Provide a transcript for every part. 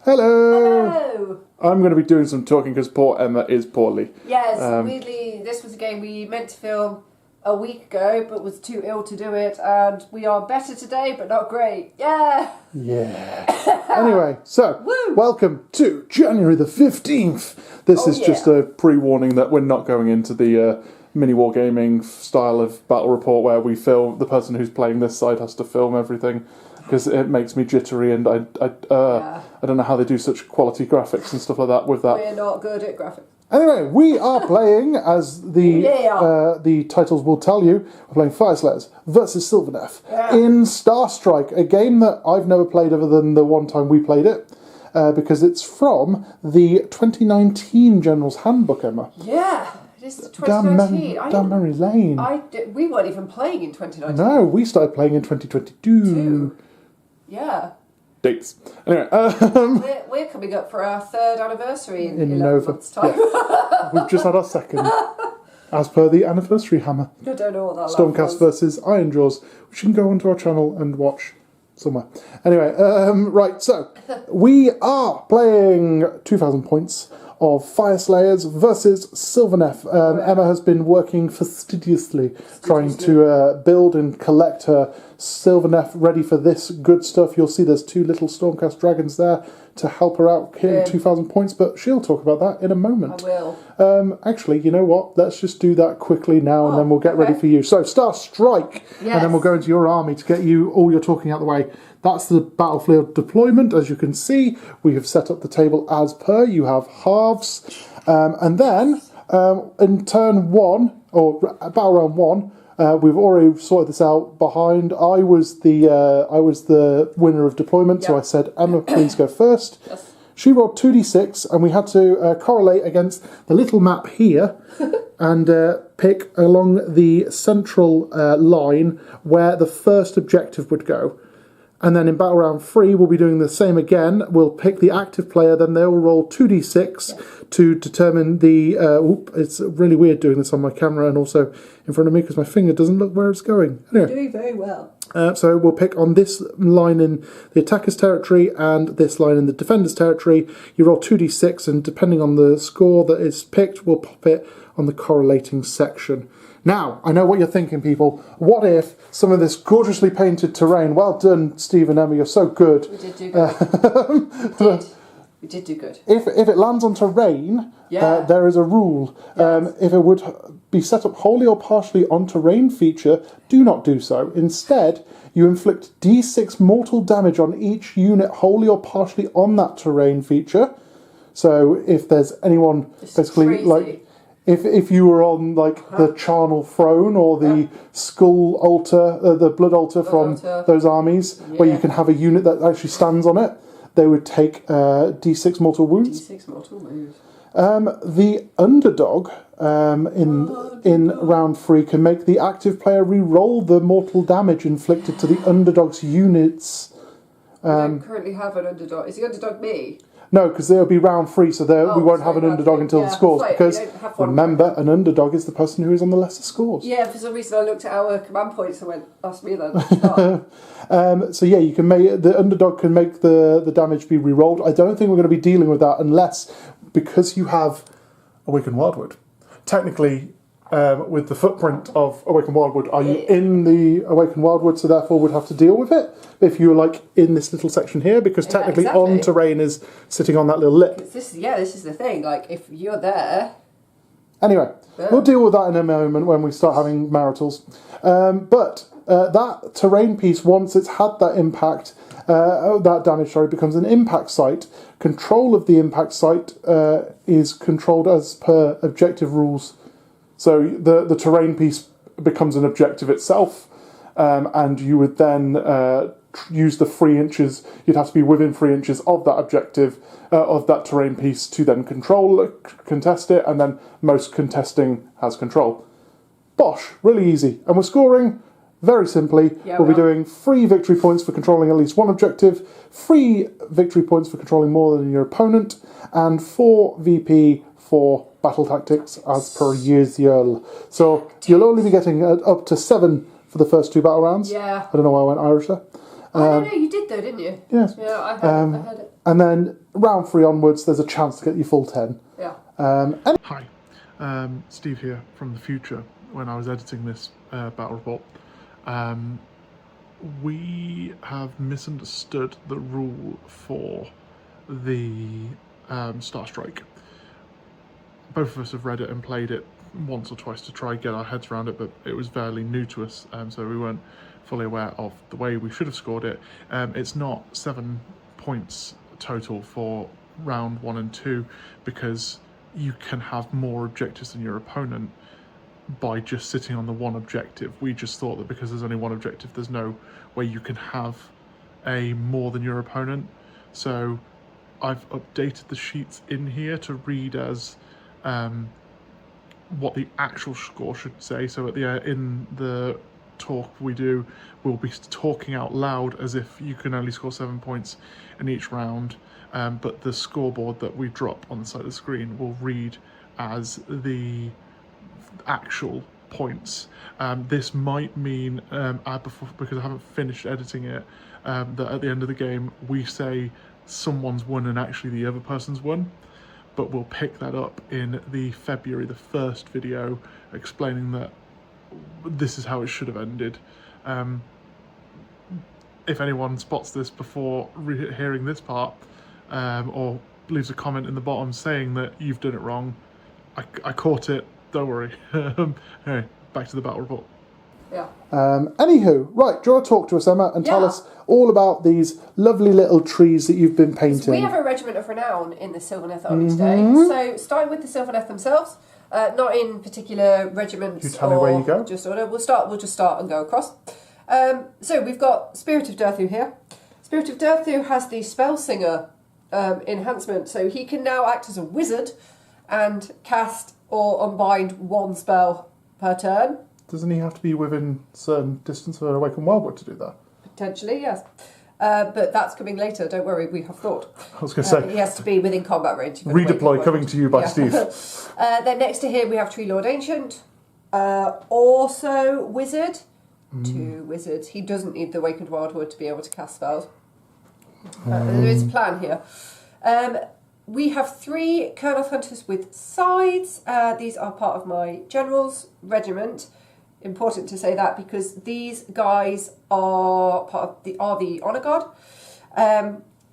Hello! Hello! I'm going to be doing some talking because poor Emma is poorly. Yes, weirdly, this was a game we meant to film a week ago, but was too ill to do it, and we are better today, but not great. Yeah! Yeah. Anyway, so, Woo! welcome to January the 15th. This is just a pre-warning that we're not going into the mini wargaming style of battle report where we film, the person who's playing this side has to film everything, because it makes me jittery, and I don't know how they do such quality graphics and stuff like that with that. We're not good at graphics. Anyway, we are playing, as the titles will tell you, we're playing Fyreslayers versus Sylvaneth in Starstrike, a game that I've never played other than the one time we played it, because it's from the 2019 General's Handbook, Emma. Yeah, it is 2019. Down memory lane. We weren't even playing in 2019. No, we started playing in 2022. Yeah. Dates. Anyway, we're coming up for our 3rd anniversary in 11 months' time. Yeah. We've just had our 2nd, as per the anniversary hammer. I don't know what that Stormcast versus Iron Jaws, which you can go onto our channel and watch somewhere. Anyway, right, so we are playing 2,000 points of Fyreslayers versus Sylvaneth. Emma has been working fastidiously trying to build and collect her Sylvaneth ready for this good stuff. You'll see there's 2 little Stormcast dragons there to help her out hitting 2,000 points, but she'll talk about that in a moment. I will. Actually, you know what? Let's just do that quickly now, and then we'll get ready for you. So, Starstrike, and then we'll go into your army to get you all your talking out the way. That's the battlefield deployment. As you can see, we have set up the table as per. You have halves. And then, in turn 1, or battle round 1, we've already sorted this out behind. I was the winner of deployment, so I said, Emma, please go first. Yes. She rolled 2d6, and we had to correlate against the little map here and pick along the central line where the first objective would go. And then in battle round 3, we'll be doing the same again. We'll pick the active player, then they'll roll 2d6 to determine the... it's really weird doing this on my camera and also in front of me because my finger doesn't look where it's going. Anyway. You're doing very well. So we'll pick on this line in the attacker's territory and this line in the defender's territory. You roll 2d6, and depending on the score that is picked, we'll pop it on the correlating section. Now, I know what you're thinking, people. What if some of this gorgeously painted terrain... Well done, Steve and Emma, you're so good. We did do good. We did do good. If it lands on terrain, there is a rule. Yes. If it would be set up wholly or partially on terrain feature, do not do so. Instead, you inflict d6 mortal damage on each unit wholly or partially on that terrain feature. So if there's anyone basically like... If you were on like the charnel throne or the skull altar, the blood altar from those armies, where you can have a unit that actually stands on it, they would take d6 mortal wounds. D6 mortal wounds. The underdog in round 3 can make the active player re-roll the mortal damage inflicted to the underdog's units. We don't currently have an underdog. Is the underdog me? No, because there'll be round 3, so we won't have an underdog until the scores. Because remember, an underdog is the person who is on the lesser scores. Yeah, for some reason I looked at our command points and went, "That's me then." So yeah, you can make the underdog can make the damage be re-rolled. I don't think we're going to be dealing with that unless because you have Awakened Wildwood. Technically, with the footprint of Awakened Wildwood, are you in the Awakened Wildwood? So therefore, would have to deal with it. If you were like in this little section here, because technically on terrain is sitting on that little lip. This is the thing. Like if you're there. Anyway, we'll deal with that in a moment when we start having maritals. But that terrain piece, once it's had that impact, that damage, becomes an impact site. Control of the impact site is controlled as per objective rules. So the terrain piece becomes an objective itself, and you would then use the 3 inches. You'd have to be within 3 inches of that objective, of that terrain piece, to then contest it, and then most contesting has control. Bosh, really easy. And we're scoring very simply. We'll be doing 3 victory points for controlling at least 1 objective, 3 victory points for controlling more than your opponent, and 4 VP for battle tactics as per usual. So you'll only be getting up to 7 for the first 2 battle rounds. Yeah. I don't know why I went Irish there. Oh, no, you did though, didn't you? Yes. Yeah, I heard it. And then round 3 onwards, there's a chance to get your full 10. Yeah. Hi, Steve here from the future. When I was editing this battle report, we have misunderstood the rule for the Starstrike. Both of us have read it and played it once or twice to try and get our heads around it, but it was fairly new to us, so we weren't fully aware of the way we should have scored it. It's not 7 points total for round 1 and 2 because you can have more objectives than your opponent by just sitting on the one objective. We just thought that because there's only one objective, there's no way you can have a more than your opponent. So I've updated the sheets in here to read as what the actual score should say. So at the in the talk we'll be talking out loud as if you can only score 7 points in each round, but the scoreboard that we drop on the side of the screen will read as the actual points. This might mean, because I haven't finished editing it, that at the end of the game we say someone's won and actually the other person's won, but we'll pick that up in the February the 1st video explaining that this is how it should have ended. If anyone spots this before hearing this part, or leaves a comment in the bottom saying that you've done it wrong, I caught it, don't worry. Anyway, back to the battle report. Yeah. Anywho, right, do you want to talk to us, Emma, and tell us all about these lovely little trees that you've been painting? So we have a regiment of renown in the Sylvaneth Army today. So starting with the Sylvaneth themselves, not in particular regiments. You tell me where you go. Just order. We'll just start and go across. So we've got Spirit of Durthu here. Spirit of Durthu has the Spellsinger enhancement, so he can now act as a wizard and cast or unbind 1 spell per turn. Doesn't he have to be within certain distance of an Awakened Wildwood to do that? Potentially, yes. But that's coming later, don't worry, we have thought. I was going to say... He has to be within combat range. Redeploy coming to you by Steve. Then next to him we have Tree Lord Ancient. Also Wizard. 2 wizards. He doesn't need the Awakened Wildwood to be able to cast spells. There is a plan here. We have 3 Kurnoth Hunters with scythes. These are part of my General's regiment. Important to say that because these guys are part of the Honour Guard.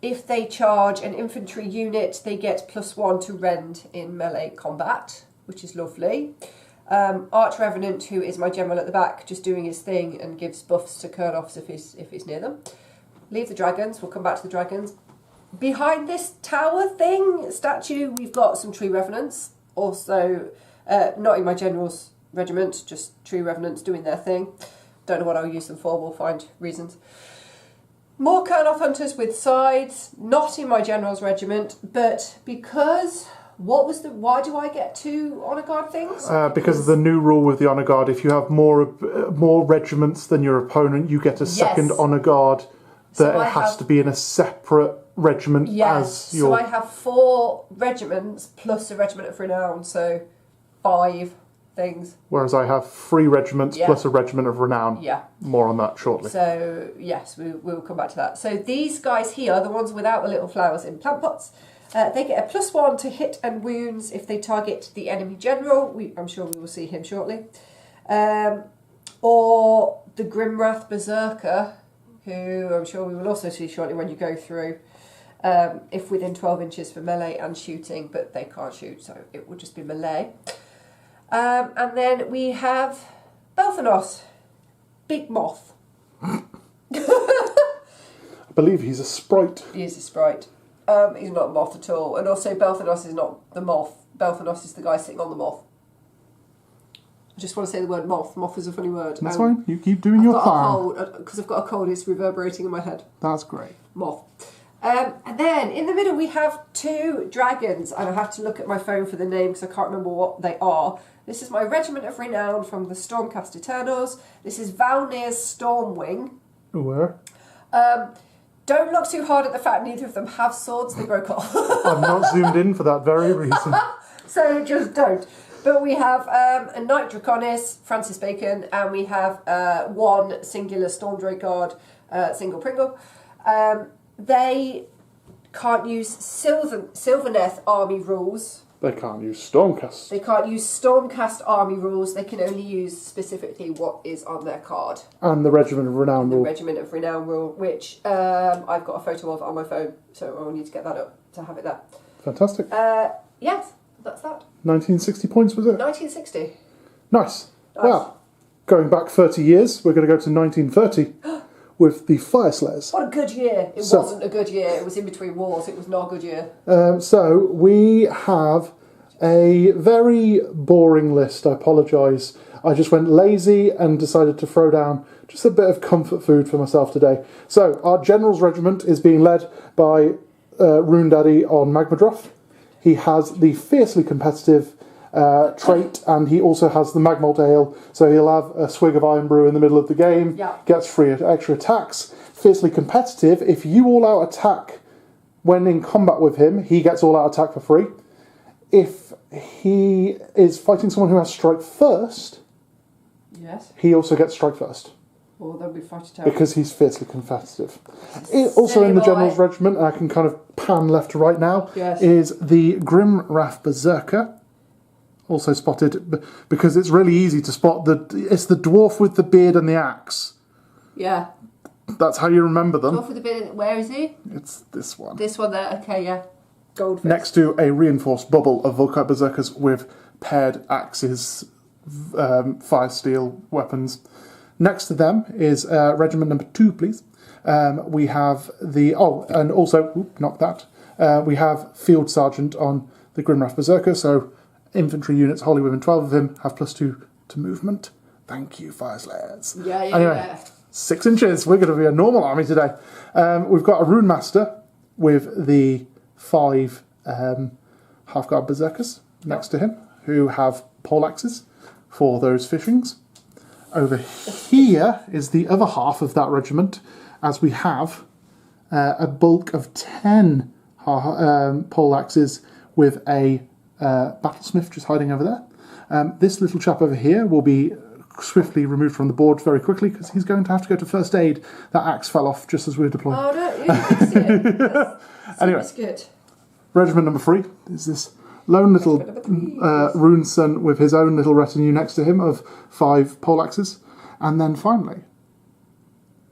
If they charge an infantry unit, they get +1 to rend in melee combat, which is lovely. Arch Revenant, who is my general at the back, just doing his thing and gives buffs to Kurnoths if he's near them. Leave the dragons. We'll come back to the dragons. Behind this tower statue, we've got some Tree Revenants. Also, not in my general's regiment, just Tree Revenants doing their thing. Don't know what I'll use them for, we'll find reasons. More Kurnoth Hunters with scythes, not in my general's regiment, but because... why do I get 2 Honour Guard things? Because of the new rule with the Honour Guard, if you have more regiments than your opponent, you get a second Honour Guard that it has to be in a separate regiment as your... So I have 4 regiments plus a regiment of renown, so 5 things. Whereas I have 3 regiments plus a regiment of renown. Yeah. More on that shortly. So, yes, we'll come back to that. So these guys here, the ones without the little flowers in plant pots, they get a +1 to hit and wounds if they target the enemy general. I'm sure we will see him shortly. Or the Grimwrath Berserker, who I'm sure we will also see shortly when you go through, if within 12 inches for melee and shooting, but they can't shoot, so it will just be melee. And then we have Belthanos, Big Moth. I believe he's a sprite. He is a sprite. He's not a moth at all. And also Belthanos is not the moth. Belthanos is the guy sitting on the moth. I just want to say the word moth. Moth is a funny word. That's fine. You keep doing your thing. Because I've got a cold, it's reverberating in my head. That's great. Moth. And then in the middle we have 2 dragons. And I have to look at my phone for the name because I can't remember what they are. This is my Regiment of Renown from the Stormcast Eternals. This is Valnir's Stormwing. Where? Don't look too hard at the fact neither of them have swords, they broke off. I've not zoomed in for that very reason. So just don't. But we have a Knight Draconis, Francis Bacon, and we have one singular Stormdrake Guard, single Pringle. They can't use Sylvaneth army rules. They can't use Stormcast. They can't use Stormcast army rules. They can only use specifically what is on their card. And the Regiment of Renown rule. The Regiment of Renown rule, which I've got a photo of on my phone, so I will need to get that up to have it there. Fantastic. Yes, that's that. 1960 points, was it? 1960. Nice. Well, going back 30 years, we're going to go to 1930 with the Fyreslayers. What a good year. It wasn't a good year. It was in between wars. It was not a good year. So we have a very boring list. I apologise. I just went lazy and decided to throw down just a bit of comfort food for myself today. So our General's Regiment is being led by Rune Daddy on Magmadroth. He has the fiercely competitive trait, and he also has the Magmalt Ale, so he'll have a swig of Iron Brew in the middle of the game, gets free extra attacks. Fiercely competitive, if you all-out attack when in combat with him, he gets all-out attack for free. If he is fighting someone who has Strike First, he also gets Strike First. Well, then we fight it out. Because he's fiercely competitive. Also in the General's Regiment, and I can kind of pan left to right now, is the Grimwrath Berserker. Also spotted, because it's really easy to spot. It's the dwarf with the beard and the axe. Yeah. That's how you remember them. Dwarf with the beard, where is he? It's this one. This one there, okay, yeah. Goldfish. Next to a reinforced bubble of Volkite Berserkers with paired axes, fyresteel weapons. Next to them is Regiment number 2, please. We have the... Oh, and also... Not that. We have Field Sergeant on the Grimwrath Berserker, so... Infantry units, Holy Women, 12 of them, have +2 to movement. Thank you, Fyreslayers. Anyway, 6 inches. We're going to be a normal army today. We've got a Rune Master with the 5 Half-Guard Berserkers next to him, who have poleaxes for those fishings. Over here is the other half of that regiment, as we have a bulk of 10 poleaxes with a Battlesmith just hiding over there. This little chap over here will be swiftly removed from the board very quickly because he's going to have to go to first aid. That axe fell off just as we were deploying. Oh no, you fixed it. Anyway, good. Regiment number 3 is this lone little rune son with his own little retinue next to him of 5 poleaxes. And then finally,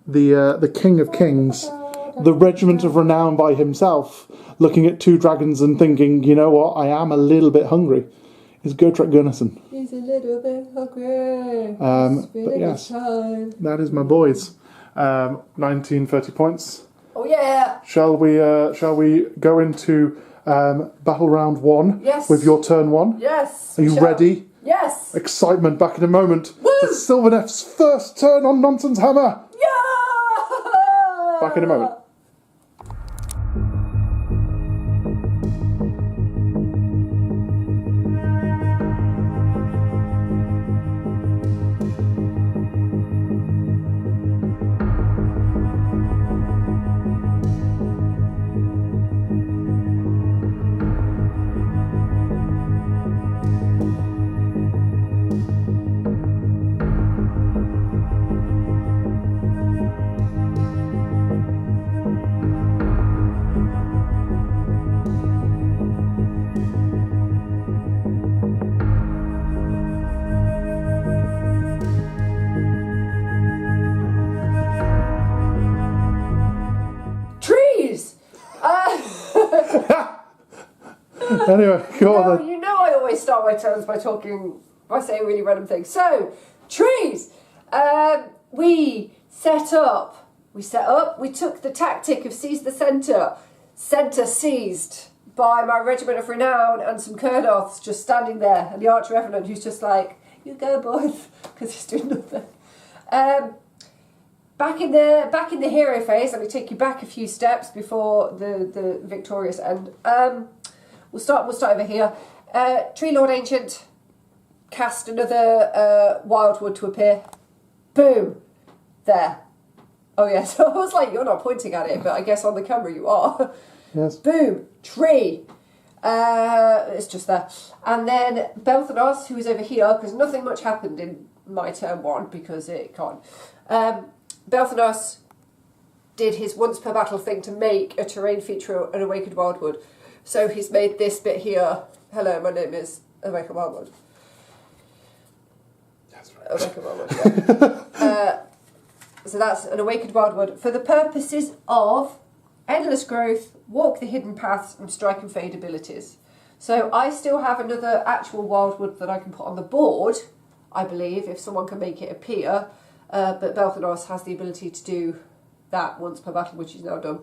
the King of Kings, the Regiment of Renown by himself, looking at 2 dragons and thinking, you know what, I am a little bit hungry, is Gertrude Gunnison. He's a little bit hungry. But yes, that is my boys. 1930 points. Oh yeah. Shall we go into battle round 1 with your turn 1? Yes. Are you ready? Yes. Excitement back in a moment. Woo! It's Sylvaneth's first turn on Nonsense Hammer. Yeah. Back in a moment. Anyway, go on then. You know I always start my turns by saying really random things. So, trees! We took the tactic of seize the centre. Centre seized by my Regiment of Renown and some Kurnoths just standing there. And the Archer Revenant who's just like, you go boys, because he's doing nothing. Back in the hero phase, let me take you back a few steps before the victorious end. We'll start over here. Tree Lord Ancient, cast another Wildwood to appear. Boom! There. Oh yes, I was like, you're not pointing at it, but I guess on the camera you are. Yes. Boom! Tree. It's just there. And then Belthanos, who is over here, because nothing much happened in my turn 1 because it can't. Belthanos did his once per battle thing to make a terrain feature an Awakened Wildwood. So he's made this bit here. Hello, my name is Awakened Wildwood. That's right. Awakened Wildwood, yeah. So that's an Awakened Wildwood for the purposes of Endless Growth, Walk the Hidden Paths, and Strike and Fade abilities. So I still have another actual Wildwood that I can put on the board, I believe, if someone can make it appear. But Belthanos has the ability to do that once per battle, which is now done.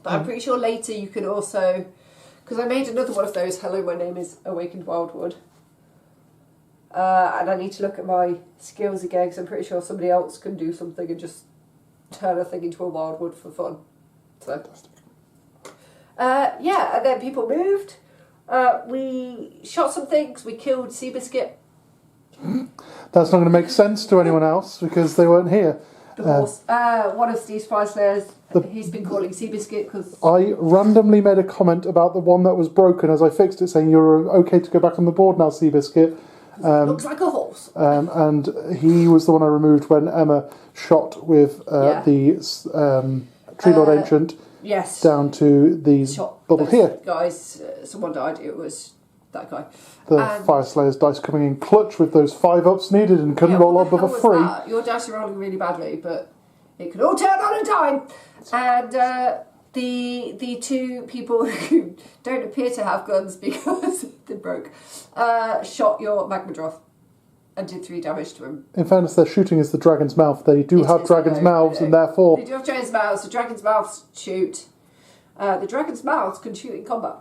But I'm pretty sure later you can also... Because I made another one of those, hello, my name is Awakened Wildwood. And I need to look at my skills again, because I'm pretty sure somebody else can do something and just turn a thing into a Wildwood for fun. So, yeah, and then people moved. We shot some things, we killed Seabiscuit. That's not going to make sense to anyone else because they weren't here. The horse. One of Steve's Fyreslayers, he's been calling Seabiscuit because... I randomly made a comment about the one that was broken as I fixed it, saying you're okay to go back on the board now, Seabiscuit. Looks like a horse. And he was the one I removed when Emma shot with the Tree Lord Ancient down to these bubble here. Guys, someone died, it was that guy. The Fyreslayers dice coming in clutch with those 5-ups needed and couldn't roll up above a 3. Your dice are rolling really badly, but it could all turn on a dime. And the two people who don't appear to have guns because they broke shot your Magmadroth and did 3 damage to him. In fairness, their shooting is the dragon's mouth. They do have dragon's mouths, and therefore... They do have dragon's mouths. The dragon's mouths shoot. The dragon's mouths can shoot in combat.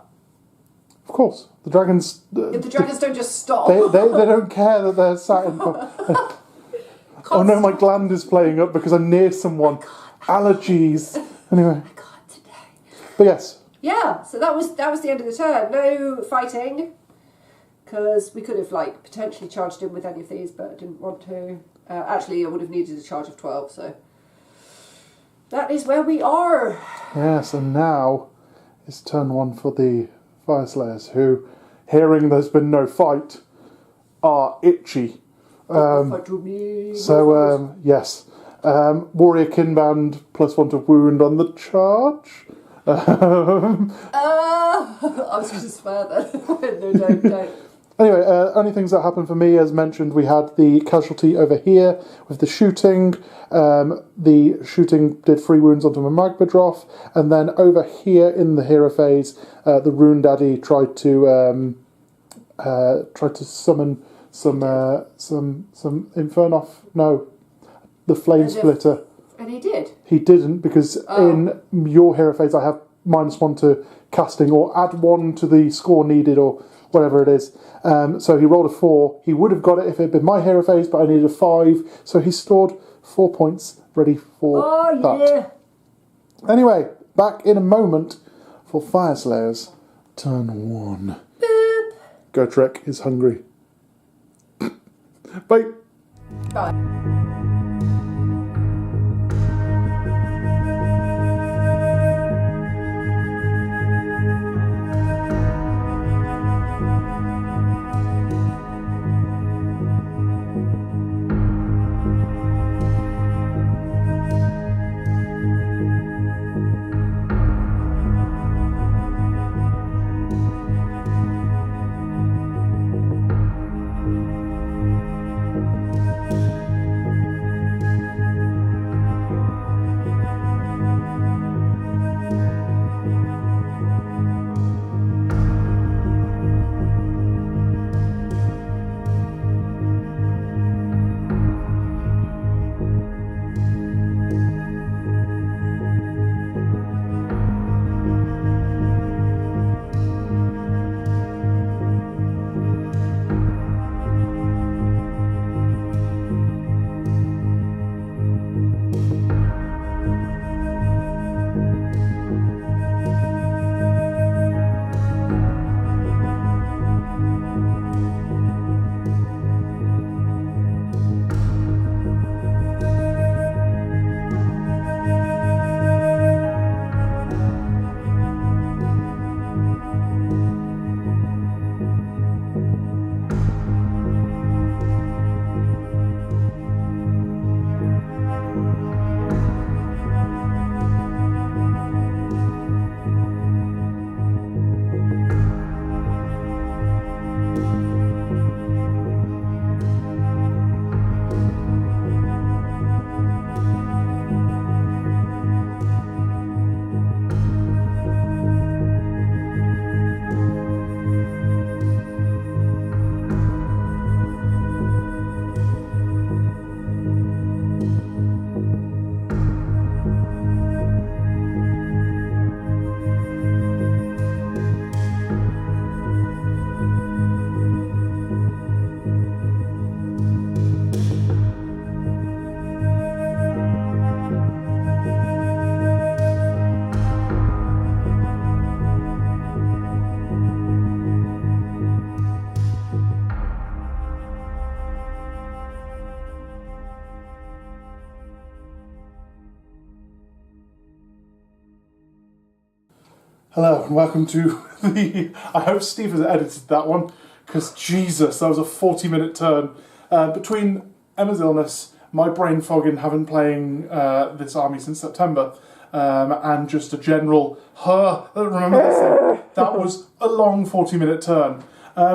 Of course. The dragons... If the dragons don't just stop. They don't care that they're sat in... Oh no, my gland is playing up because I'm near someone. Allergies. Anyway. I can't today. But yes. Yeah, so that was the end of the turn. No fighting. Because we could have potentially charged in with any of these, but I didn't want to. Actually, I would have needed a charge of 12, so that is where we are. Yes, and now it's turn 1 for the Fyreslayers, who, hearing there's been no fight, are itchy. Yes. Warrior Kinband +1 to wound on the charge. I was going to swear then. No, don't. Anyway, only things that happened for me, as mentioned, we had the casualty over here with the shooting. The shooting did 3 wounds onto my Magmadroth, and then over here in the hero phase, the Rune Daddy tried to summon some Infernoth. No, the Flame Splitter. And he did. He didn't, because in your hero phase I have -1 to casting, or add 1 to the score needed, or whatever it is. So he rolled a 4. He would have got it if it had been my hero phase, but I needed a 5. So he stored 4 points ready for that. Yeah. Anyway, back in a moment for Fyreslayers turn 1. Boop. Gotrek is hungry. Bye. Bye. Hello and welcome to the... I hope Steve has edited that one, because Jesus, that was a 40-minute turn. Between Emma's illness, my brain fog in having playing this army since September, and just a general, remember this thing? That was a long 40-minute turn.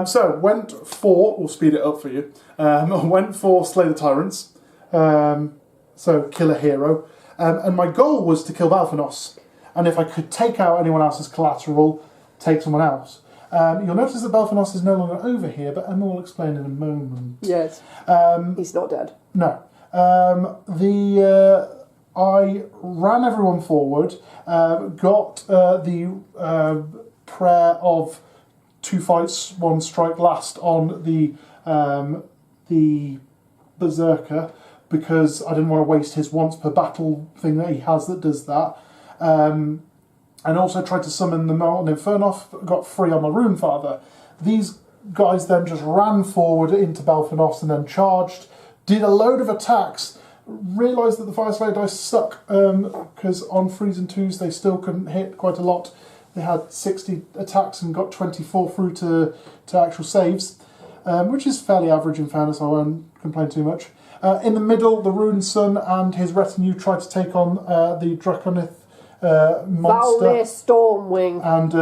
So, went for, we'll speed it up for you, went for Slay the Tyrants, so kill a hero, and my goal was to kill Balthanos. And if I could take out anyone else's collateral, take someone else. You'll notice that Balthanos is no longer over here, but Emma will explain in a moment. Yes. He's not dead. No. I ran everyone forward, got the prayer of 2 fights, 1 strike last on the Berserker, because I didn't want to waste his once per battle thing that he has that does that. And also tried to summon the Molten Inferno, got free on the Rune Father. These guys then just ran forward into Balthanos and then charged, did a load of attacks, realised that the Fyreslayer dice suck, because on 3s and 2s they still couldn't hit quite a lot. They had 60 attacks and got 24 through to actual saves, which is fairly average in fairness, I won't complain too much. In the middle, the Rune Sun and his retinue tried to take on the Draconith monster. Valnir Stormwing. And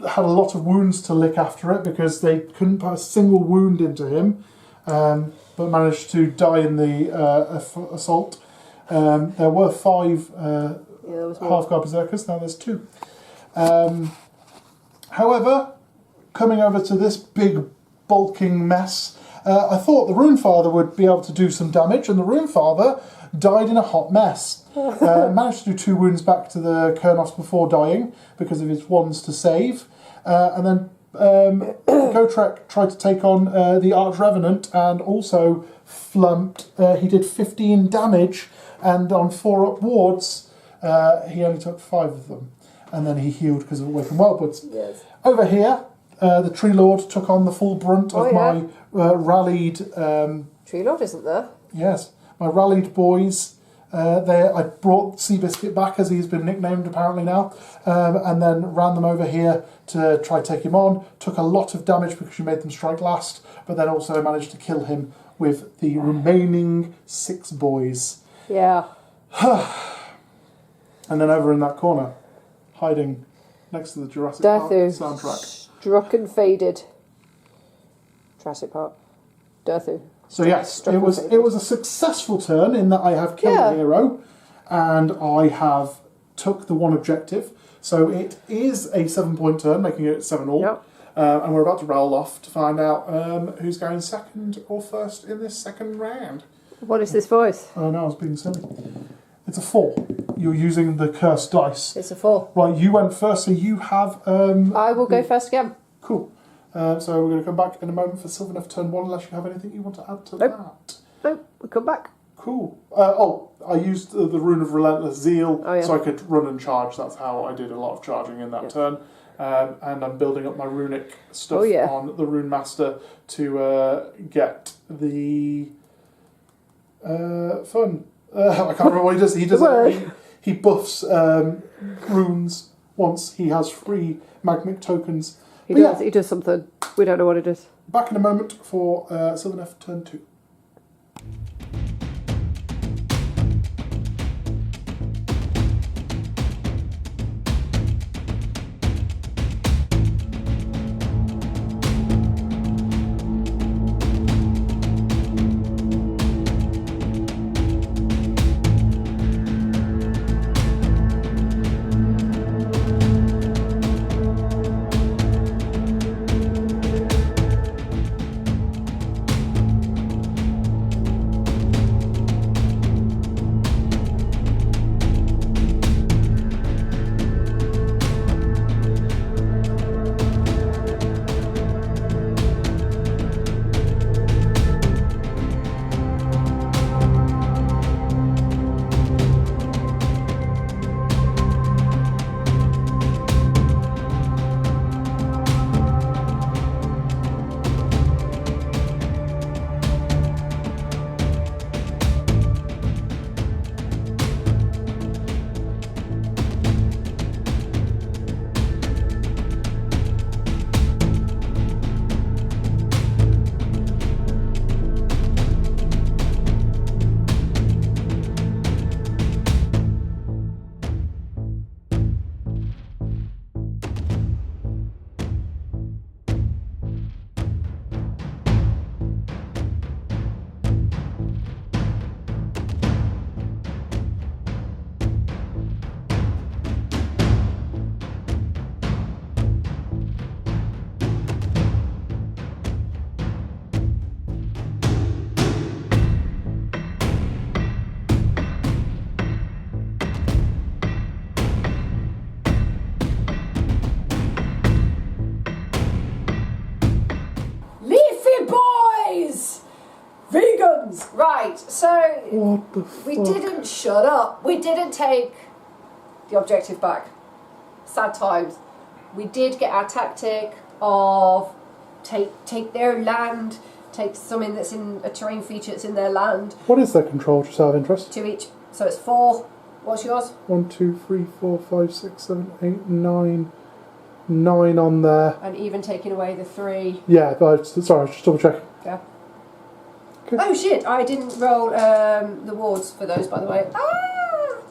had a lot of wounds to lick after it because they couldn't put a single wound into him, but managed to die in the assault. There were 5 half-guard berserkers, now there's 2. However, coming over to this big bulking mess, I thought the Rune Father would be able to do some damage, and the Rune Father died in a hot mess. Managed to do 2 wounds back to the Kurnos before dying because of his wands to save. And then Gotrek tried to take on the Arch Revenant and also flumped. He did 15 damage, and on 4 up wards, he only took 5 of them. And then he healed because of Away from Wildwoods. Yes. Over here, the Tree Lord took on the full brunt of my rallied... Tree Lord isn't there? Yes. My rallied boys, I brought Seabiscuit back, as he's been nicknamed apparently now, and then ran them over here to try to take him on. Took a lot of damage because you made them strike last, but then also managed to kill him with the remaining 6 boys. Yeah. And then over in that corner, hiding next to the Jurassic Park soundtrack. Struck and faded. Jurassic Park. Durthu. So yes, it was a successful turn in that I have killed a hero, and I have took the 1 objective. So it is a 7-point turn, making it 7-all. Yep. And we're about to roll off to find out who's going second or first in this second round. What is this voice? Oh no, I was being silly. It's a 4. You're using the cursed dice. It's a 4. Right, you went first, so you have... I will go first again. Cool. So we're going to come back in a moment for Sylvaneth Turn 1, unless you have anything you want to add to that. Nope, we'll come back. Cool. I used the Rune of Relentless Zeal, so I could run and charge. That's how I did a lot of charging in that turn. And I'm building up my runic stuff on the Rune Master to get the fun. I can't remember what he does. He does he buffs runes once he has 3 magmic tokens. He does something. We don't know what it is. Back in a moment for Sylvaneth Turn 2. What the fuck? We didn't shut up. We didn't take the objective back. Sad times. We did get our tactic of take their land, take something that's in a terrain feature that's in their land. What is their control, just out of interest? 2 each. So it's 4. What's yours? 1, 2, 3, 4, 5, 6, 7, 8, 9. 9 on there. And even taking away the 3. Yeah, but sorry, I was just double checking. Yeah. Okay. Oh shit, I didn't roll the wards for those, by the way. Ah!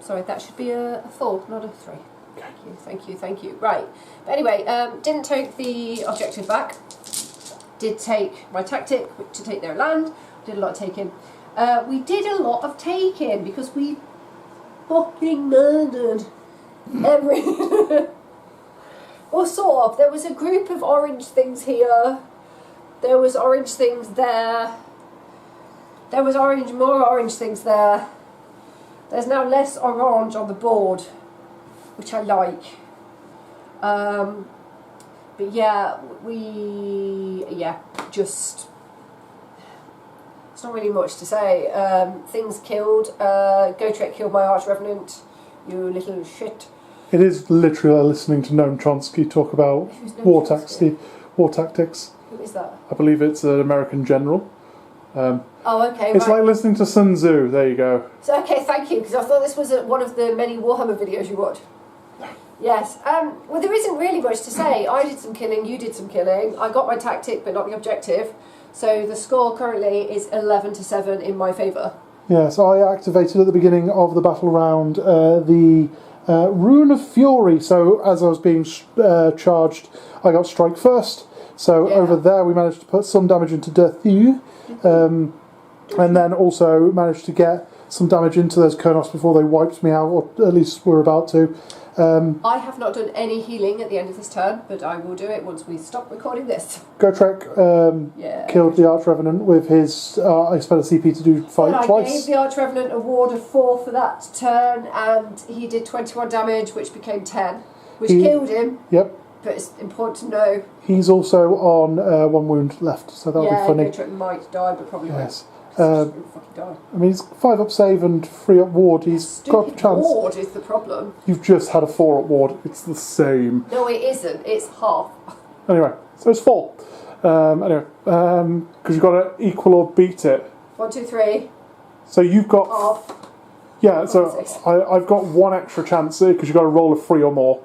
Sorry, that should be a 4, not a 3. Thank you. Right. But anyway, didn't take the objective back. Did take my tactic to take their land. Did a lot of taking. We did a lot of taking because we fucking murdered every... Or sort of. There was a group of orange things here. There was orange things there. There was more orange things there. There's now less orange on the board, which I like. But yeah, just... It's not really much to say. Things killed. Gotrek killed my Arch Revenant. You little shit. It is literally listening to Noam Chomsky talk about war tactics. Who is that? I believe it's an American general. Oh, okay. It's like listening to Sun Tzu. There you go. So, okay, thank you, because I thought this was one of the many Warhammer videos you watch. Yes. Well, there isn't really much to say. I did some killing, you did some killing. I got my tactic, but not the objective. So the score currently is 11-7 in my favour. Yeah, so I activated at the beginning of the battle round the Rune of Fury. So as I was being charged, I got strike first. So over there we managed to put some damage into Derthu. And then also managed to get some damage into those Kurnos before they wiped me out, or at least were about to. I have not done any healing at the end of this turn, but I will do it once we stop recording this. Gotrek killed the Arch Revenant with his... I spent a CP to do fight twice. I gave the Arch Revenant a ward of 4 for that turn, and he did 21 damage, which became 10, which killed him. Yep. But it's important to know. He's also on 1 wound left, so that'll be funny. Yeah, Gotrek might die, but probably won't. Fucking die. I mean, he's 5 up save and 3 up ward. He's got a chance. Ward is the problem. You've just had a 4 up ward. It's the same. No, it isn't. It's half. Anyway, so it's 4. Because you've got to equal or beat it. 1, 2, 3. So you've got... Half. Yeah, so I've got 1 extra chance because you've got to roll a 3 or more.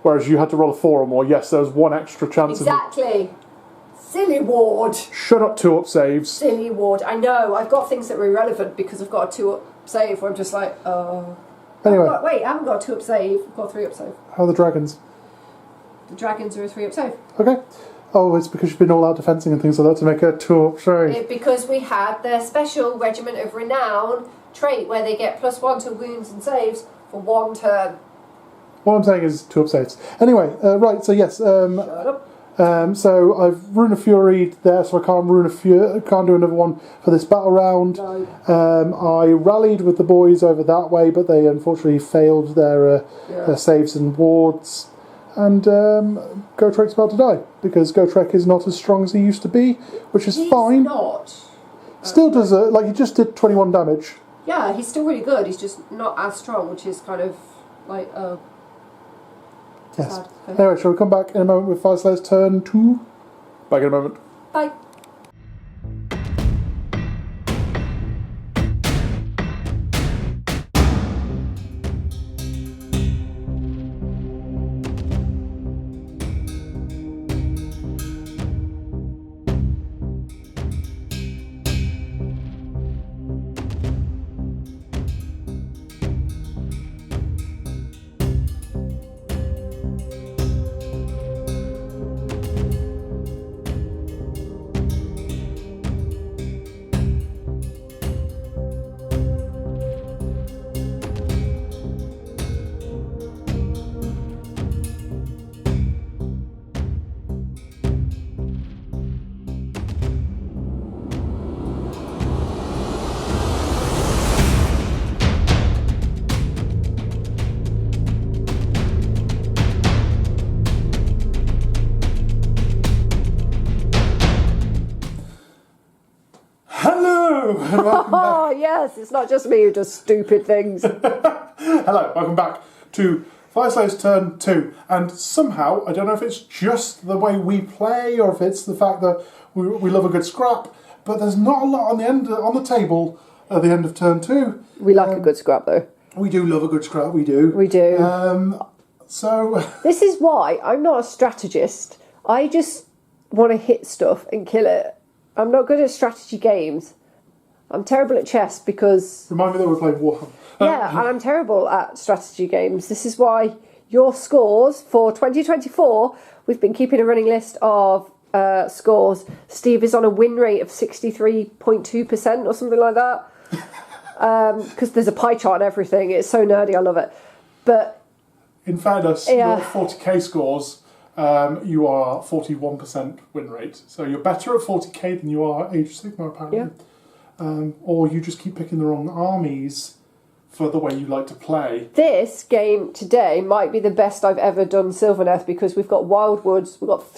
Whereas you had to roll a 4 or more. Yes, there was 1 extra chance. Exactly. Silly ward. Shut up, 2 up saves. Silly ward. I know. I've got things that are irrelevant because I've got a 2 up save where I'm just like, oh. Anyway. I haven't got a 2 up save. I've got a 3 up save. How are the dragons? The dragons are a 3 up save. Okay. Oh, it's because you've been all out defensing and things like that to make a 2 up save. Because we had their special Regiment of Renown trait where they get +1 to wounds and saves for 1 turn. What I'm saying is 2 up saves. Anyway, right, so yes. Shut up. So I've Rune of Fury there, so I can't do another one for this battle round. No. I rallied with the boys over that way, but they unfortunately failed their saves and wards. And Gotrek's about to die, because Gotrek is not as strong as he used to be, which is fine. He's not. Still does he just did 21 damage. Yeah, he's still really good, he's just not as strong, which is kind of like, yes. sad. Anyway, shall we come back in a moment with Fyreslayers Turn 2? Back in a moment. Bye. yes, it's not just me who does stupid things. Hello, welcome back to Fyreslayers Turn 2. And somehow, I don't know if it's just the way we play or if it's the fact that we love a good scrap, but there's not a lot on the table at the end of Turn 2. We like a good scrap, though. We do love a good scrap, we do. We do. So this is why I'm not a strategist. I just want to hit stuff and kill it. I'm not good at strategy games. I'm terrible at chess because... Remind me that we're playing Warhammer. Yeah, and I'm terrible at strategy games. This is why your scores for 2024, we've been keeping a running list of scores. Steve is on a win rate of 63.2% or something like that. Because there's a pie chart and everything. It's so nerdy, I love it. But... In fairness, your 40k scores, you are 41% win rate. So you're better at 40k than you are at Age of Sigmar, apparently. Yeah. Or you just keep picking the wrong armies for the way you like to play. This game today might be the best I've ever done Sylvaneth because we've got wildwoods. We've got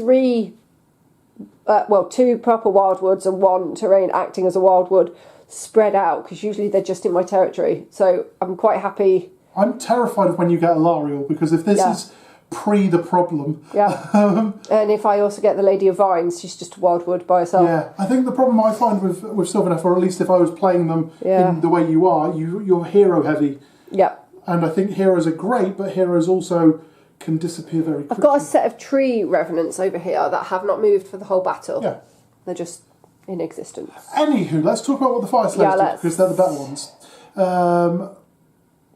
two proper wildwoods and one terrain acting as a wildwood spread out because usually they're just in my territory. So I'm quite happy. I'm terrified of when you get a Lariel because if this is pre the problem. Yeah. And if I also get the Lady of Vines, she's just a wildwood by herself. Yeah. I think the problem I find with Sylvaneth, or at least if I was playing them in the way you are, you're hero heavy. Yeah. And I think heroes are great, but heroes also can disappear very quickly. I've got a set of tree revenants over here that have not moved for the whole battle. Yeah. They're just in existence. Anywho, let's talk about what the Fyreslayers do, because they're the better ones.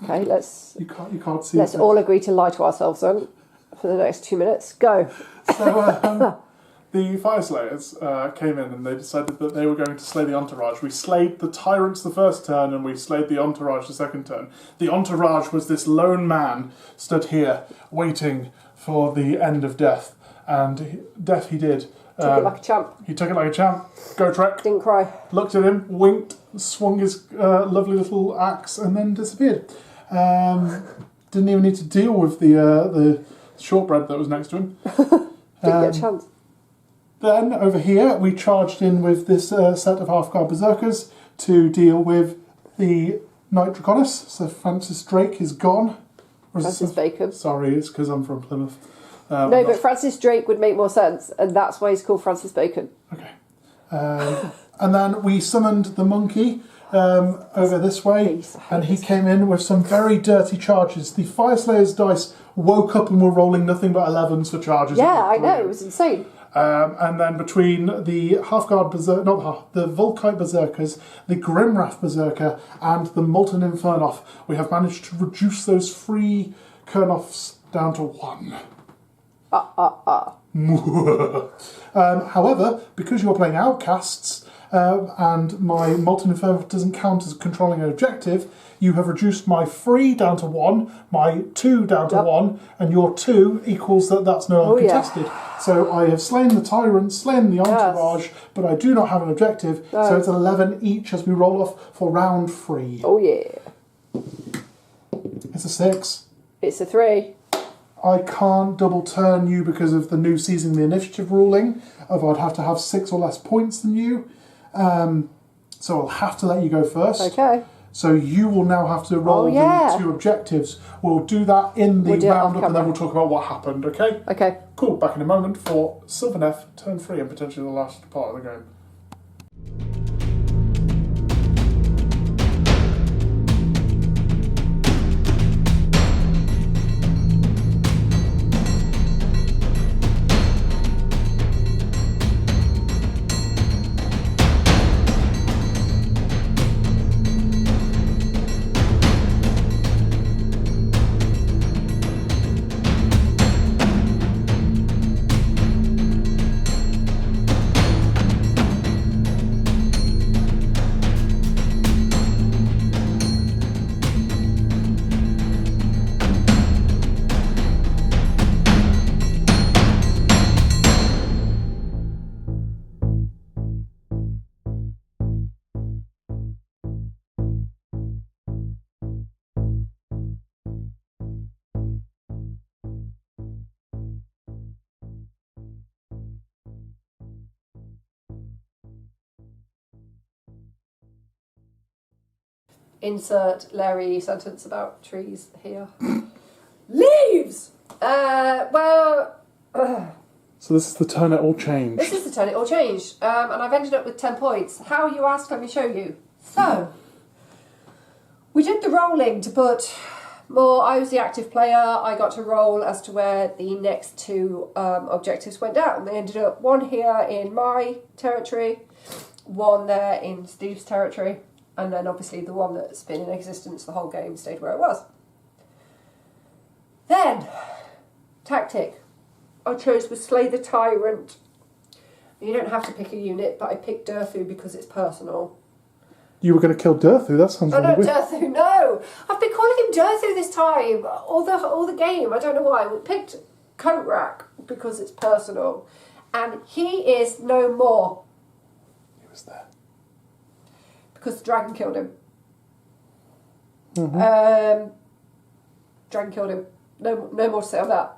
Okay, let's... You can't see. Let's all agree to lie to ourselves then for the next 2 minutes. Go. So, the Fyreslayers came in and they decided that they were going to slay the Entourage. We slayed the Tyrants the first turn and we slayed the Entourage the second turn. The Entourage was this lone man stood here waiting for the end of death. And death he did. Took it like a champ. He took it like a champ. Go Trek. Didn't cry. Looked at him, winked, swung his lovely little axe and then disappeared. Didn't even need to deal with the shortbread that was next to him. Didn't get a chance. Then, over here, we charged in with this set of half-guard berserkers to deal with the Knight Draconis. So Francis Drake is gone. Francis Bacon. Sorry, it's because I'm from Plymouth. No, but Francis Drake would make more sense, and that's why he's called Francis Bacon. Okay. And then we summoned the monkey over this way, and he came in with some very dirty charges. The Fyreslayers dice woke up and were rolling nothing but 11s for charges. Yeah, I know, it was insane. And then between the half-guard berserker, the Volkite berserkers, the Grimwrath berserker, and the Molten Infernoff, we have managed to reduce those free Kernoffs down to 1. However, because you're playing Outcasts, and my Molten Inferno doesn't count as controlling an objective, you have reduced my 3 down to 1, my 2 down to 1, and your 2 equals that's no longer contested. So I have slain the Tyrant, slain the Entourage, but I do not have an objective, so it's 11 each as we roll off for round 3. Oh yeah. It's a 6. It's a 3. I can't double turn you because of the new seizing the initiative ruling of I'd have to have 6 or less points than you. So I'll have to let you go first. Okay. So you will now have to roll the 2 objectives. We'll do that in the roundup and then we'll talk about what happened, okay? Okay. Cool, back in a moment for Sylvaneth Turn 3 and potentially the last part of the game. insert Larry sentence about trees here. Leaves! Well... So this is the turn it all changed. This is the turn it all changed. And I've ended up with 10 points. How, you ask? Let me show you. So, we did the rolling to put more... I was the active player. I got to roll as to where the next 2 objectives went down. They ended up 1 here in my territory, 1 there in Steve's territory, and then obviously the one that's been in existence the whole game stayed where it was. Then, tactic. I chose to slay the tyrant. You don't have to pick a unit, but I picked Durthu because it's personal. You were going to kill Durthu? That sounds really weird. Durthu, no! I've been calling him Durthu this time, all the game. I don't know why. We picked Coatrack because it's personal. And he is no more. He was there. Because the dragon killed him. Dragon killed him. No more to say on that.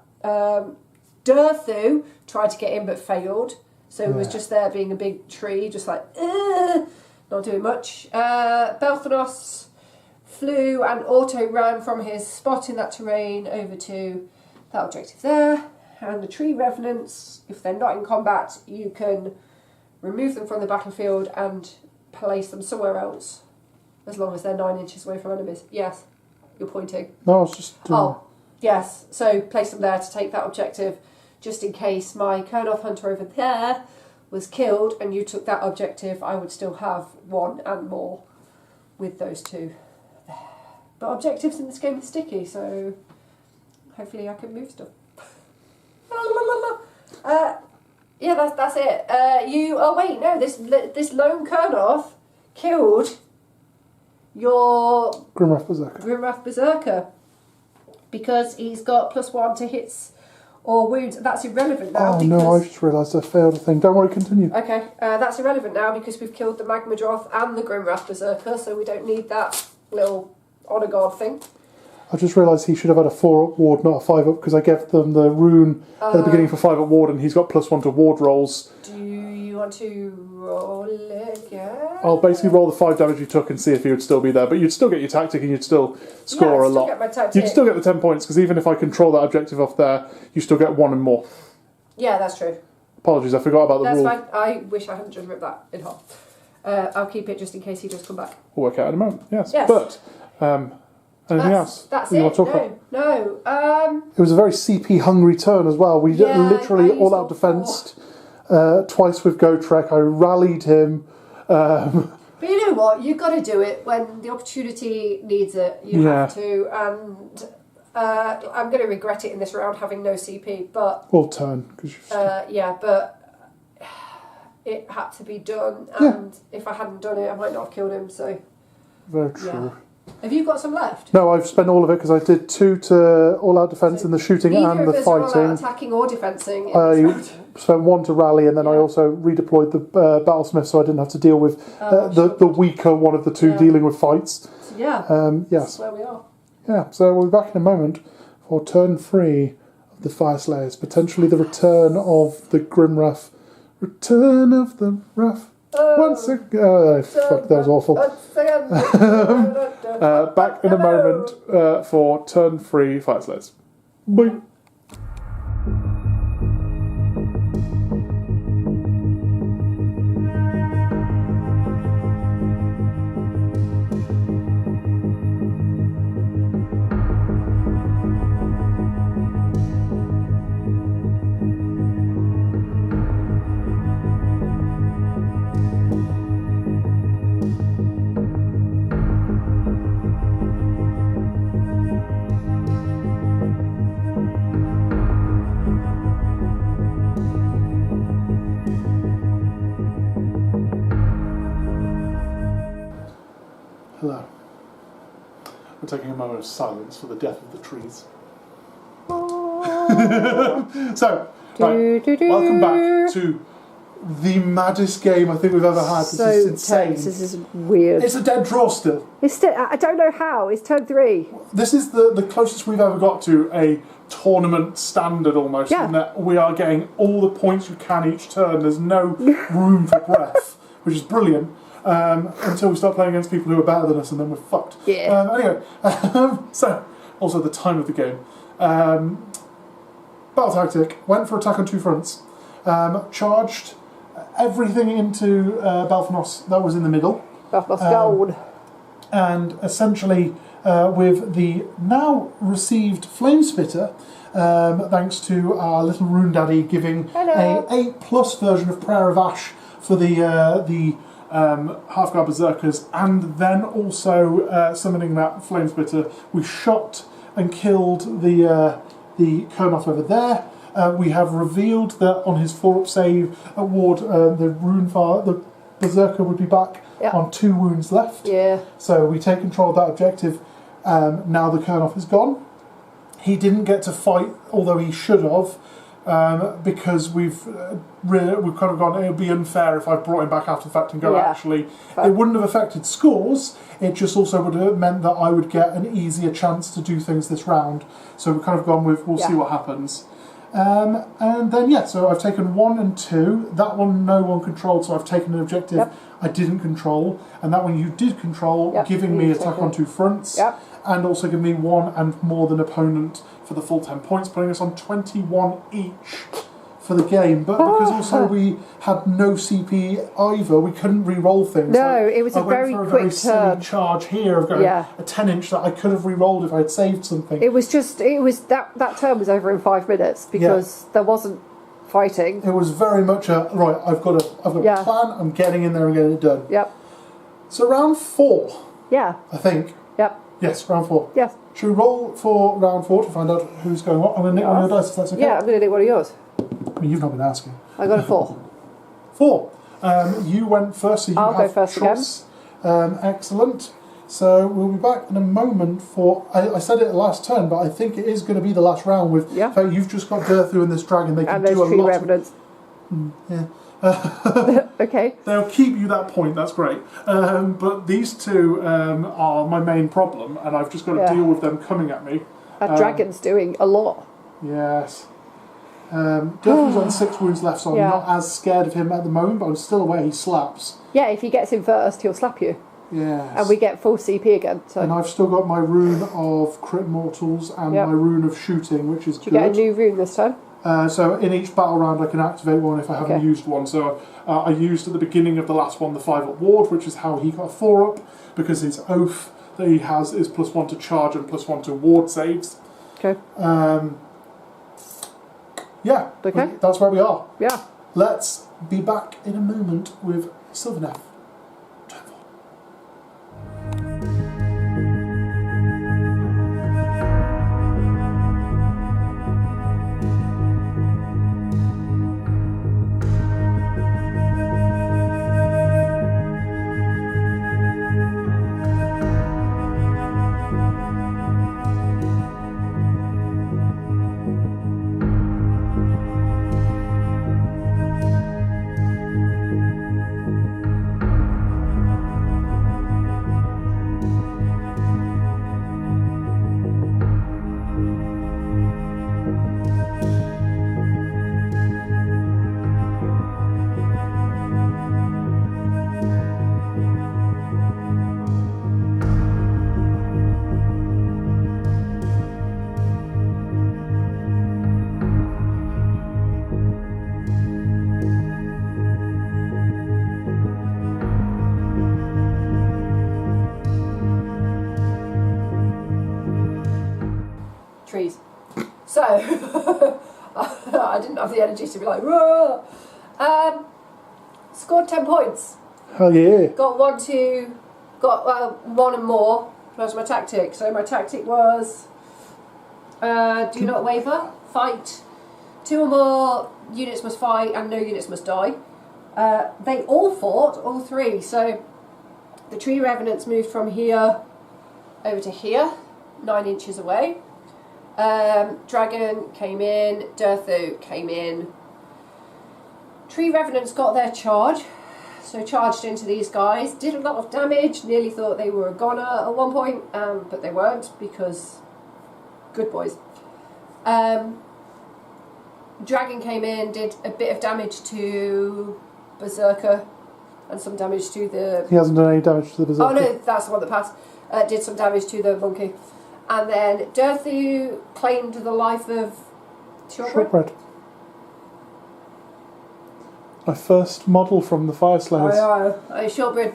Durthu tried to get in but failed. So he was just there being a big tree, just like, not doing much. Belthanos flew and auto-ran from his spot in that terrain over to that objective there. And the tree revenants, if they're not in combat, you can remove them from the battlefield and place them somewhere else. As long as they're 9 inches away from enemies. Yes, you're pointing. No, I was just... Yes, so place them there to take that objective, just in case my Kurnoth hunter over there was killed and you took that objective, I would still have 1 and more with those 2 there. But objectives in this game are sticky, so hopefully I can move stuff. Yeah, that's it. This lone Kurnoth killed your Grimwrath Berserker. Because he's got +1 to hits or wounds. That's irrelevant now. Oh no, I just realised I failed a thing. Don't worry, continue. Okay, that's irrelevant now because we've killed the Magmadroth and the Grimwrath Berserker, so we don't need that little honour guard thing. I just realised he should have had a 4-up ward, not a 5-up, because I gave them the rune at the beginning for 5-up ward, and he's got +1 to ward rolls. Do you want to roll again? I'll basically roll the 5 damage you took and see if he would still be there, but you'd still get your tactic and you'd still score a lot. Get my tactic. You'd still get the 10 points, because even if I control that objective off there, you still get 1 and more. Yeah, that's true. Apologies, I forgot about the rule. That's fine. I wish I hadn't just ripped that in half. I'll keep it just in case he does come back. We'll work out in a moment, yes. But, anything else? That's you it. Want to talk about? No. It was a very CP hungry turn as well. We literally all out defensed twice with Gotrek. I rallied him. But you know what? You've got to do it when the opportunity needs it. You have to. And I'm going to regret it in this round having no CP. But Well, turn. But it had to be done. And if I hadn't done it, I might not have killed him. So very true. Yeah. Have you got some left? No, I've spent all of it because I did 2 to all-out defence in the shooting and the fighting. All-out attacking or defending. I spent 1 to rally, and then I also redeployed the battlesmith, so I didn't have to deal with the weaker one of the 2 dealing with fights. So, yes. That's where we are. Yeah, so we'll be back in a moment for turn 3 of the Fyreslayers, potentially the return of the Grimwrath. Return of the Wrath. Once again. Fuck, that was awful. Back in a moment for turn 3 Fyreslayers. Bye. Hello. We're taking a moment of silence for the death of the trees. So, welcome back to the maddest game I think we've ever had. This is insane. Tense. This is weird. It's a dead draw still. It's still. I don't know how. It's turn 3. This is the closest we've ever got to a tournament standard almost. Yeah. In that we are getting all the points you can each turn. There's no room for breath, which is brilliant. until we start playing against people who are better than us, and then we're fucked. Yeah. Anyway, so also the time of the game. Battle tactic, went for attack on 2 fronts. Charged everything into Belfanos that was in the middle. Belfanos gold. And essentially, with the now received Flame Spitter, thanks to our little Rune Daddy giving a 8+ version of Prayer of Ash for the Half-Guard Berserkers, and then also summoning that Flame Spitter, we shot and killed the Kernoth over there. We have revealed that on his 4-up save ward, the Berserker would be back on 2 wounds left. Yeah. So we take control of that objective. Now the Kernoth is gone. He didn't get to fight, although he should have, because we've kind of gone, it would be unfair if I brought him back after the fact and go, actually, it wouldn't have affected scores, it just also would have meant that I would get an easier chance to do things this round. So we've kind of gone with, we'll see what happens. And then, so I've taken 1 and 2. That one no one controlled, so I've taken an objective I didn't control. And that one you did control, giving me attack on 2 fronts. And also giving me 1 and more than opponent for the full 10 points, putting us on 21 each for the game. But because also we had no CP either, we couldn't re-roll things. No, it was a very quick silly charge here of going a 10-inch that I could have re-rolled if I had saved something. It was that turn was over in 5 minutes because there wasn't fighting. It was very much a right. I've got a plan. I'm getting in there and getting it done. So round 4. I think. Yes, round 4. Yes. Should we roll for round 4 to find out who's going what? I'm going to nick one of your dice if that's okay. Yeah, I'm going to nick one of yours. I mean, you've not been asking. I got a 4. 4. You went first, so you I'll have go first choice. Excellent. So we'll be back in a moment for... I said it last turn, but I think it is going to be the last round with... In fact, you've just got Durthu and this dragon. They can do a lot revenants. Okay. They'll keep you that point, that's great. But these two are my main problem, and I've just got to deal with them coming at me. That dragon's doing a lot. Yes. Durthu's on 6 wounds left, so I'm not as scared of him at the moment, but I'm still aware he slaps. Yeah, if he gets in first, he'll slap you. Yes. And we get full CP again. So. And I've still got my rune of crit mortals and my rune of shooting, which is good. You get a new rune this time? So in each battle round I can activate one if I haven't used one. So I used at the beginning of the last one the 5-up ward, which is how he got a 4-up, because his oath that he has is +1 to charge and +1 to ward saves. Okay. That's where we are. Yeah. Let's be back in a moment with Sylvaneth. Trees. So, I didn't have the energy to be like, whoa! Scored 10 points. Hell yeah. Got 1 and more. That was my tactic. So my tactic was do not waver, fight. 2 or more units must fight and no units must die. They all fought, all 3. So the tree revenants moved from here over to here, 9 inches away. Dragon came in, Durthu came in. Tree revenants got their charge, so charged into these guys, did a lot of damage, nearly thought they were a goner at one point, but they weren't, because good boys. Dragon came in, did a bit of damage to Berserker, and some damage to the... He hasn't done any damage to the berserker. Oh no, that's the one that passed. Did some damage to the monkey. And then Dirthu claimed the life of Shortbread. My first model from the Fyreslayers. Shortbread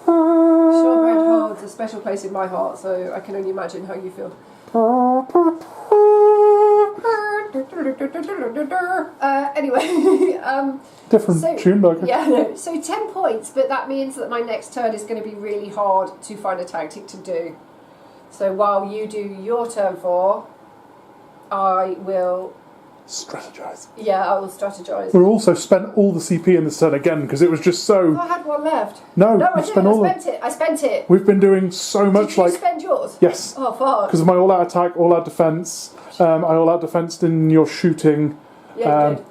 holds a special place in my heart, so I can only imagine how you feel. Anyway, different tune, though. Yeah, no. So 10 points, but that means that my next turn is going to be really hard to find a tactic to do. So while you do your turn 4, I will strategize. Yeah, I will strategize. We also spent all the CP in this turn again because it was just so. I had one left. No, I didn't. I spent it. We've been doing so much. Did you spend yours? Yes. Oh fuck. Because of my all-out attack, all-out defense. I all-out defensed in your shooting. Yeah, you did.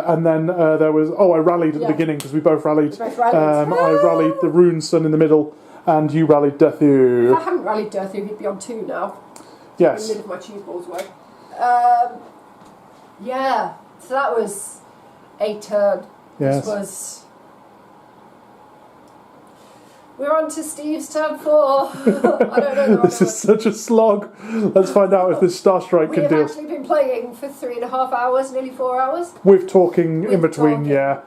And then there was I rallied at the beginning because we both rallied. I rallied the Rune Sun in the middle, and you rallied Dirthu. If I hadn't rallied Dirthu, he'd be on 2 now. Yes. In the middle of my cheese balls way. Yeah, so that was a turn. Yes. We're on to Steve's turn 4. I don't know. This is such a slog. Let's find out if this Starstrike can do. We've actually been playing for 3.5 hours, nearly 4 hours. With talking in between, yeah.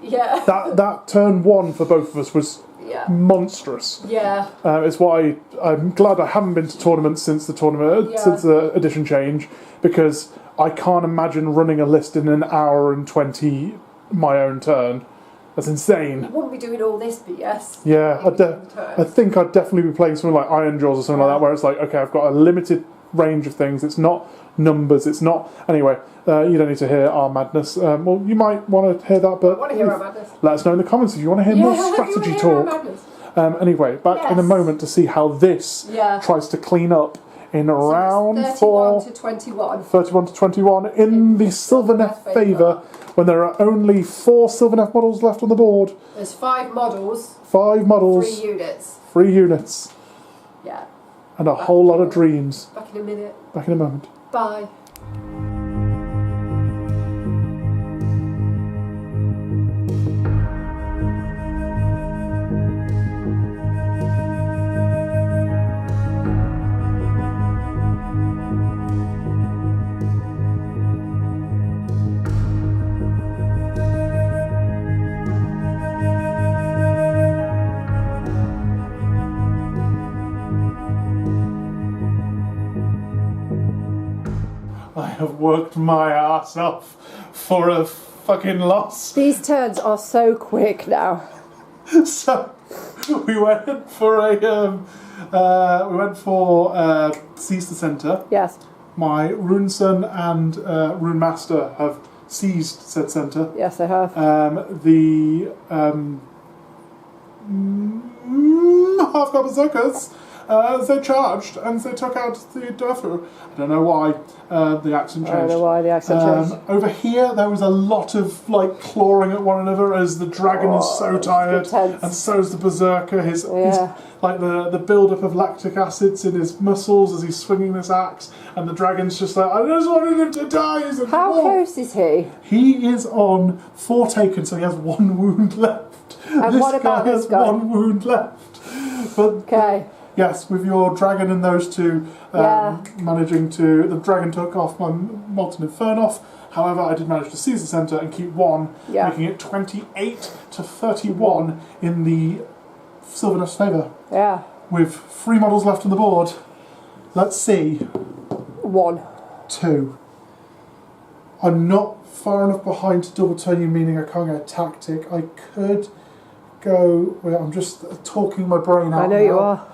Yeah. That turn 1 for both of us was monstrous. Yeah. It's why I'm glad I haven't been to tournaments since the edition change, because I can't imagine running a list in an hour and 20 my own turn. That's insane. You wouldn't be doing all this BS. Yeah, I think I'd definitely be playing something like Iron Jaws or something like that, where it's like, okay, I've got a limited range of things. It's not numbers. It's not... Anyway, you don't need to hear our madness. Well, you might want to hear that, but... I want to hear our madness. Let us know in the comments if you want to hear more strategy talk. Anyway, back in a moment to see how this tries to clean up in round 4, 31 to 21 in the Sylvaneth favour, when there are only 4 Sylvaneth models left on the board. There's 5 models. 5 models. 3 units. 3 units. Yeah. And a whole lot of dreams. Back in a minute. Back in a moment. Bye. I have worked my ass off for a fucking loss. These turns are so quick now. So we went for Seize the Centre. Yes. My Rune Sun and Rune Master have seized said centre. Yes, they have. The half-guard berserkers, they charged and they took out the Dirthu. I don't know why the accent changed. I don't know why the accent changed. Over here, there was a lot of like clawing at one another as the dragon is so tired, and so is the berserker. His like the build-up of lactic acids in his muscles as he's swinging this axe, and the dragon's just like, I just wanted him to die. How close is he? He is on 4 taken, so he has 1 wound left. And what about this guy? 1 wound left. But yes, with your dragon and those 2 managing to... The dragon took off my Molten Infernoff. However, I did manage to seize the centre and keep 1, making it 28 to 31 in the Sylvaneth's favour. Yeah. With 3 models left on the board. Let's see. 1. 2. I'm not far enough behind to double turn you, meaning I can't get a tactic. I could go... Well, I'm just talking my brain out. I know you are.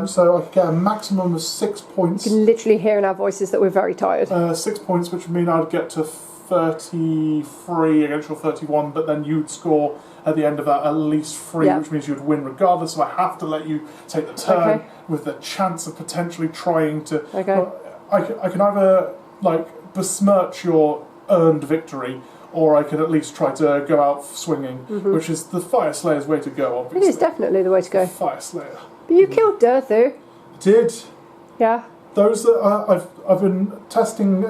So I could get a maximum of 6 points. You can literally hear in our voices that we're very tired. 6 points, which would mean I'd get to 33 against your 31, but then you'd score at the end of that at least 3, which means you'd win regardless. So I have to let you take the turn with the chance of potentially trying to... I can either like besmirch your earned victory, or I could at least try to go out swinging, which is the Fyreslayers' way to go, obviously. It is definitely the way to go. Fyreslayer. But you killed Dirthu. Did. Yeah. Those that I've been testing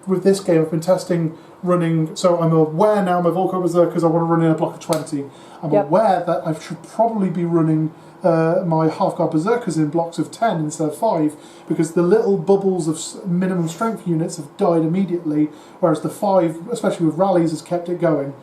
with this game. I've been testing running. So I'm aware now my Volko Berserkers, I want to run in a block of 20. I'm aware that I should probably be running my Half-Guard Berserkers in blocks of 10 instead of 5, because the little bubbles of minimum strength units have died immediately, whereas the 5, especially with rallies, has kept it going.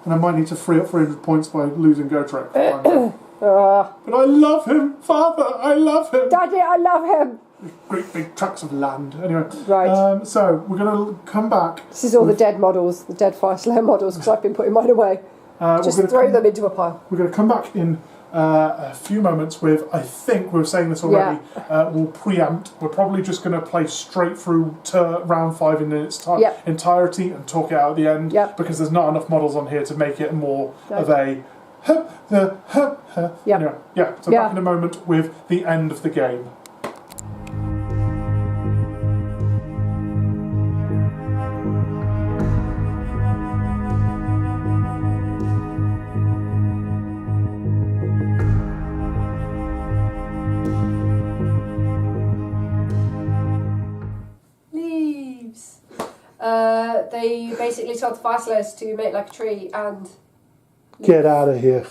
And I might need to free up 300 points by losing Gotrek. But I love him, Father, I love him. Daddy, I love him. Great big tracts of land. Anyway, right. So we're going to come back. This is all the dead models, the dead Fyreslayer models, because I've been putting mine away. Just throw them into a pile. We're going to come back in a few moments with, I think we were saying this already, we'll preempt. We're probably just going to play straight through to round 5 in its entirety and talk it out at the end, because there's not enough models on here to make it more of a Anyway, so back in a moment with the end of the game. They basically told the Fyreslayers to make like a tree and... Get out of here.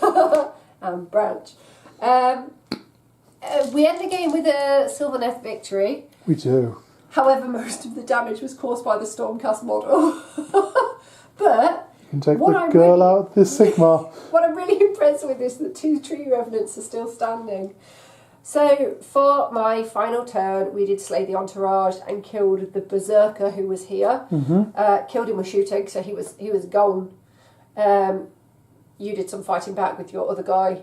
And branch. We end the game with a Sylvaneth victory. We do. However, most of the damage was caused by the Stormcast model. But... You can take the girl out of this Sigma. What I'm really impressed with is that 2 tree revenants are still standing. So, for my final turn, we did slay the entourage and killed the berserker who was here. Killed him with shooting, so he was gone. You did some fighting back with your other guy.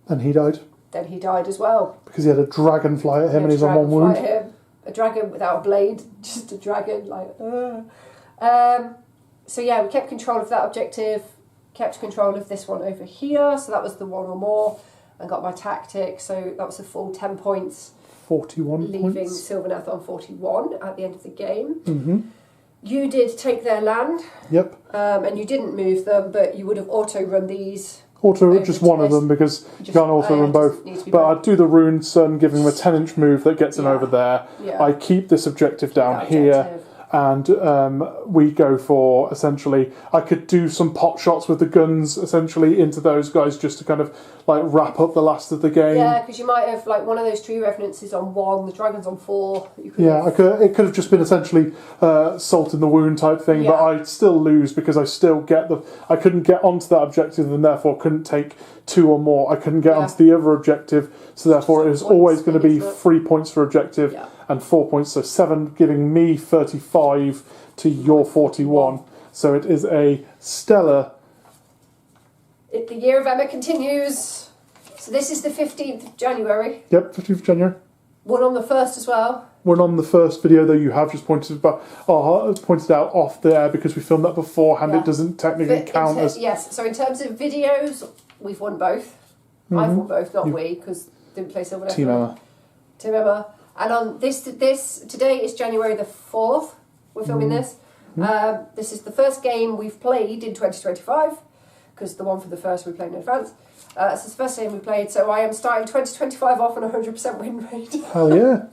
And he died. Then he died as well. Because he had a dragonfly at him and he's on 1 wound. A dragon without a blade, just a dragon, like... So yeah, we kept control of that objective, kept control of this one over here, so that was the 1 or more. And got my tactic, so that was a full 10 points. 41 points. Leaving Sylvaneth on 41 at the end of the game. You did take their land. Yep. And you didn't move them, but you would have auto-run these. Auto just one of them, because you can't auto-run both. But I'd do the Rune Sun, giving him a 10-inch move that gets him over there. I keep this objective down here. And we go for, essentially, I could do some pot shots with the guns, essentially, into those guys just to kind of, like, wrap up the last of the game. Yeah, because you might have, like, one of those tree revenants is on 1, the dragon's on 4. It could have just been, essentially, salt in the wound type thing, but I'd still lose because I still I couldn't get onto that objective and therefore couldn't take 2 or more. I couldn't get onto the other objective, so therefore it was always going to be 3 points for objective. And 4 points, so 7, giving me 35 to your 41. So it is a stellar... The year of Emma continues. So this is the 15th of January. Yep, 15th of January. One on the 1st as well. One on the first video, though you have just pointed out off the air because we filmed that beforehand. It doesn't technically count as... Yes, so in terms of videos, we've won both. I've won both, not we, because didn't play Sylvaneth. Team Emma. And on this today is January the 4th. We're filming this. This is the first game we've played in 2025, because the one for the first we played in advance. This is the first game we played, so I am starting 2025 off on a 100% win rate. Hell yeah.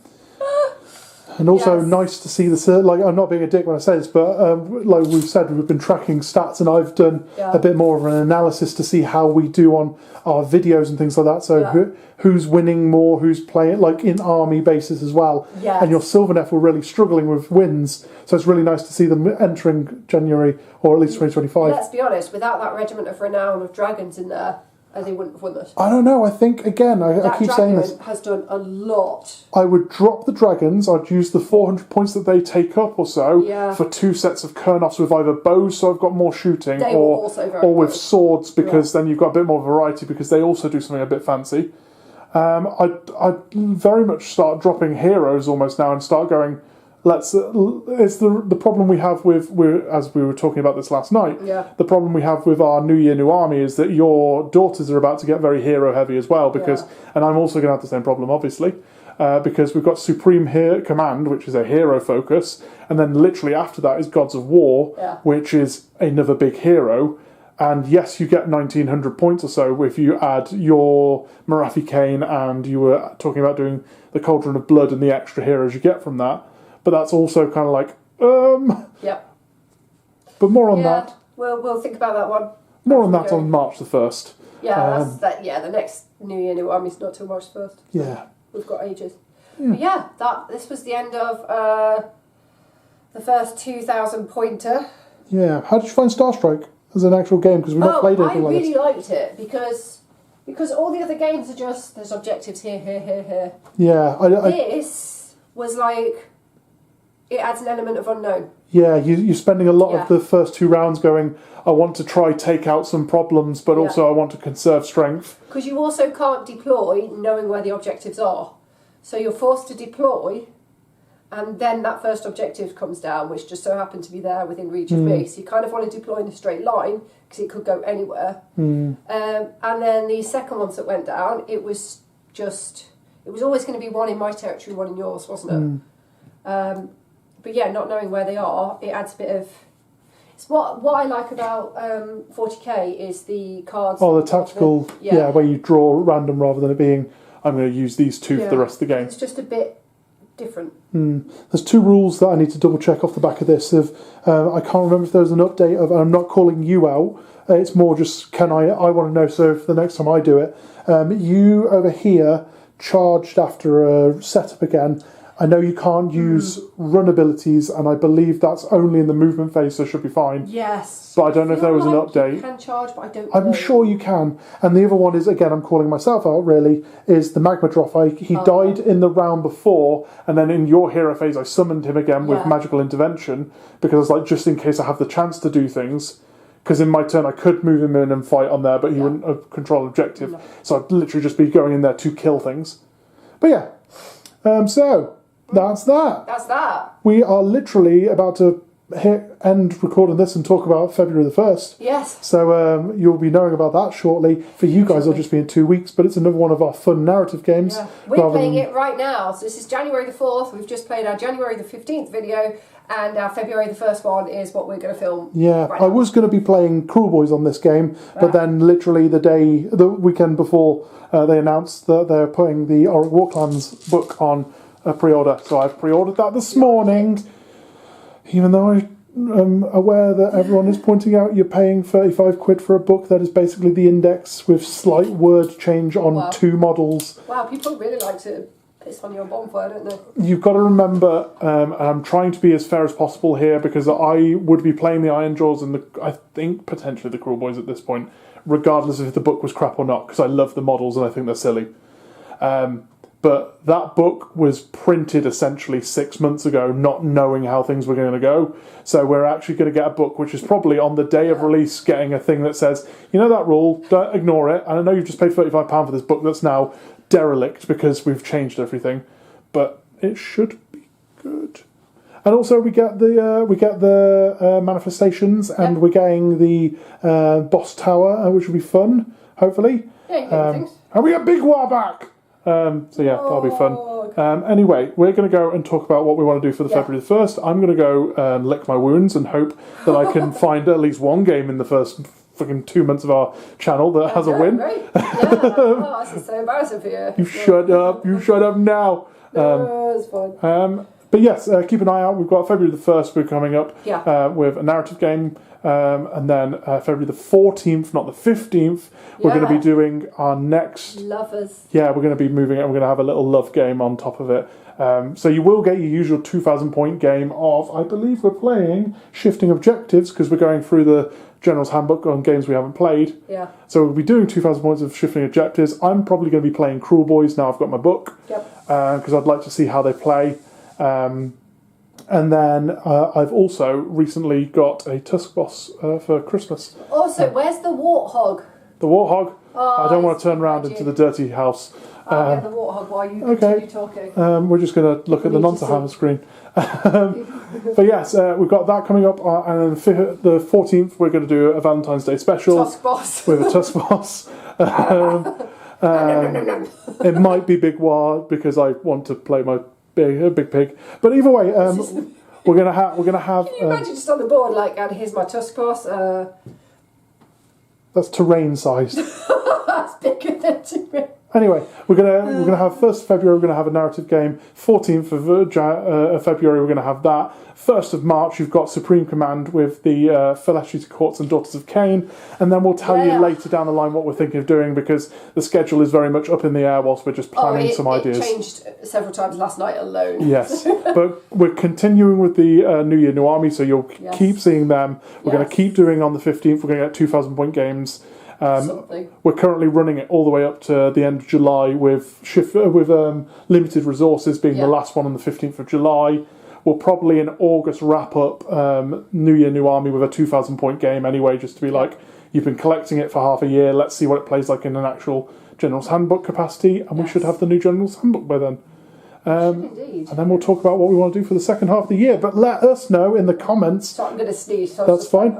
And also nice to see the, like, I'm not being a dick when I say this, but like we've said, we've been tracking stats and I've done a bit more of an analysis to see how we do on our videos and things like that. So who's winning more, who's playing, like in army basis as well. And your Sylvaneth were really struggling with wins. So it's really nice to see them entering January, or at least 2025. Let's be honest, without that regiment of renown of dragons in there, they wouldn't have won this. I don't know. I think, again, I keep saying this. That dragon has done a lot. I would drop the dragons. I'd use the 400 points that they take up or so for 2 sets of Kurnoffs with either bows, so I've got more shooting, or with swords, because then you've got a bit more variety, because they also do something a bit fancy. I'd very much start dropping heroes almost now and start going... it's the problem we have with, as we were talking about this last night, the problem we have with our New Year, New Army is that your daughters are about to get very hero heavy as well, because, and I'm also going to have the same problem, obviously, because we've got Supreme Command, which is a hero focus, and then literally after that is Gods of War, which is another big hero. And yes, you get 1900 points or so if you add your Marathi Kane, and you were talking about doing the Cauldron of Blood and the extra heroes you get from that. But that's also kind of like, But more on that. We'll think about that one. More on that on March the 1st. Yeah, the next New Year, New Army's not till March 1st. Yeah. We've got ages. Yeah. But this was the end of the first 2,000 pointer. Yeah. How did you find Starstrike as an actual game? Because we've not played anything like this. I really liked it because all the other games are just, there's objectives here, here, here, here. Yeah. This was like, it adds an element of unknown. Yeah, you're spending a lot of the first 2 rounds going, I want to try take out some problems, but also I want to conserve strength. Because you also can't deploy knowing where the objectives are. So you're forced to deploy, and then that first objective comes down, which just so happened to be there within reach of me. So you kind of want to deploy in a straight line, because it could go anywhere. And then the second ones that went down, it was always going to be one in my territory, one in yours, wasn't it? But yeah, not knowing where they are, it adds a bit of... It's what I like about 40k is the cards... Oh, the tactical, where you draw random rather than it being, I'm going to use these 2 for the rest of the game. It's just a bit different. There's 2 rules that I need to double check off the back of this. I can't remember if there's an update of, I'm not calling you out, it's more just, I want to know, so for the next time I do it, you over here charged after a setup again. I know you can't use run abilities, and I believe that's only in the movement phase, so it should be fine. Yes. But I don't know if there was an update. You can charge, but I don't know. I'm sure you can. And the other one is, again, I'm calling myself out, really, is the Magma Drop. He died in the round before, and then in your hero phase, I summoned him again with Magical Intervention, because I was like, just in case I have the chance to do things. Because in my turn, I could move him in and fight on there, but he wouldn't control objective. No. So I'd literally just be going in there to kill things. But yeah. So... That's that. We are literally about to end recording this and talk about February the 1st. Yes. So you'll be knowing about that shortly. For you guys, it'll just be in 2 weeks, but it's another one of our fun narrative games. Yeah. We're playing it right now. So this is January the 4th. We've just played our January the 15th video, and our February the 1st one is what we're going to film. Yeah, I was going to be playing Cruel Boys on this game, but then literally the weekend before, they announced that they're putting the Auric Warclans book on a pre-order, so I've pre-ordered that this morning, even though I'm aware that everyone is pointing out you're paying 35 quid for a book that is basically the index with slight word change on 2 models. Wow, people really like to piss on your bonfire, don't they? You've got to remember, and I'm trying to be as fair as possible here, because I would be playing the Iron Jaws and I think potentially the Cruel Boys at this point, regardless of if the book was crap or not, because I love the models and I think they're silly. But that book was printed essentially 6 months ago, not knowing how things were going to go. So we're actually going to get a book which is probably on the day of release getting a thing that says, you know that rule, don't ignore it. And I know you've just paid £35 for this book that's now derelict because we've changed everything. But it should be good. And also we get the manifestations, and we're getting the boss tower, which will be fun, hopefully. Yeah, you get things. And we get Big War back! So yeah, that'll be fun. Anyway, we're going to go and talk about what we want to do for the February the 1st. I'm going to go lick my wounds and hope that I can find at least one game in the first fucking 2 months of our channel that has a win. Great. Yeah. This is so embarrassing for you. You shut up. You shut up now. No, it's fine. But yes, keep an eye out. We've got February the 1st. We're coming up with a narrative game. And then February the 14th, not the 15th, we're going to be doing our next... Lovers. Yeah, we're going to be moving it. We're going to have a little love game on top of it. So you will get your usual 2,000 point game of, I believe we're playing Shifting Objectives, because we're going through the General's Handbook on games we haven't played. Yeah. So we'll be doing 2,000 points of Shifting Objectives. I'm probably going to be playing Cruel Boys now I've got my book. Yep. Because I'd like to see how they play. And then I've also recently got a Tusk Boss for Christmas. Also, where's the Warthog? The Warthog? Oh, I don't want to turn around into the dirty house. I'll get the Warthog while you continue talking. We're just going to look at the non-Sahara screen. But yes, we've got that coming up. And then the 14th, we're going to do a Valentine's Day special. Tusk Boss. With a Tusk Boss. It might be Big War, because I want to play my big pig, but either way, we're gonna have. Can you imagine just on the board, like, and here's my Tusk Boss. That's terrain sized. That's bigger than terrain. Anyway, we're gonna have 1st of February. We're gonna have a narrative game. 14th of February. We're gonna have that. 1st of March. You've got Supreme Command with the Fyreslayers Courts and Daughters of Cain, and then we'll tell you later down the line what we're thinking of doing because the schedule is very much up in the air whilst we're just planning some ideas. It changed several times last night alone. Yes, but we're continuing with the New Year New Army, so you'll keep seeing them. We're going to keep doing on the 15th. We're going to get 2,000 point games. We're currently running it all the way up to the end of July with limited resources being the last one on the 15th of July. We'll probably in August wrap up New Year New Army with a 2,000 point game anyway, just to be like, you've been collecting it for half a year, let's see what it plays like in an actual General's Handbook capacity, and we should have the new General's Handbook by then. Indeed. And then we'll talk about what we want to do for the second half of the year, but let us know in the comments. So I'm going to sneeze. So that's fine.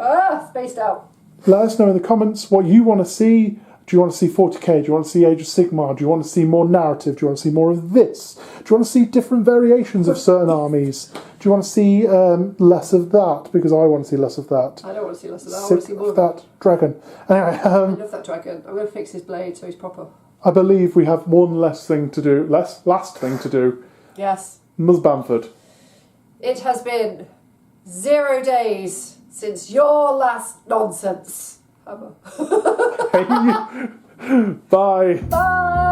Spaced out. Let us know in the comments what you want to see. Do you want to see 40k? Do you want to see Age of Sigmar? Do you want to see more narrative? Do you want to see more of this? Do you want to see different variations of certain armies? Do you want to see less of that? Because I want to see less of that. I don't want to see less of that. I want to see more of that dragon. Anyway, I love that dragon. I'm going to fix his blade so he's proper. I believe we have one last thing to do. Last thing to do. Yes. Ms. Bamford. It has been 0 days since your last nonsense. Bye. Bye.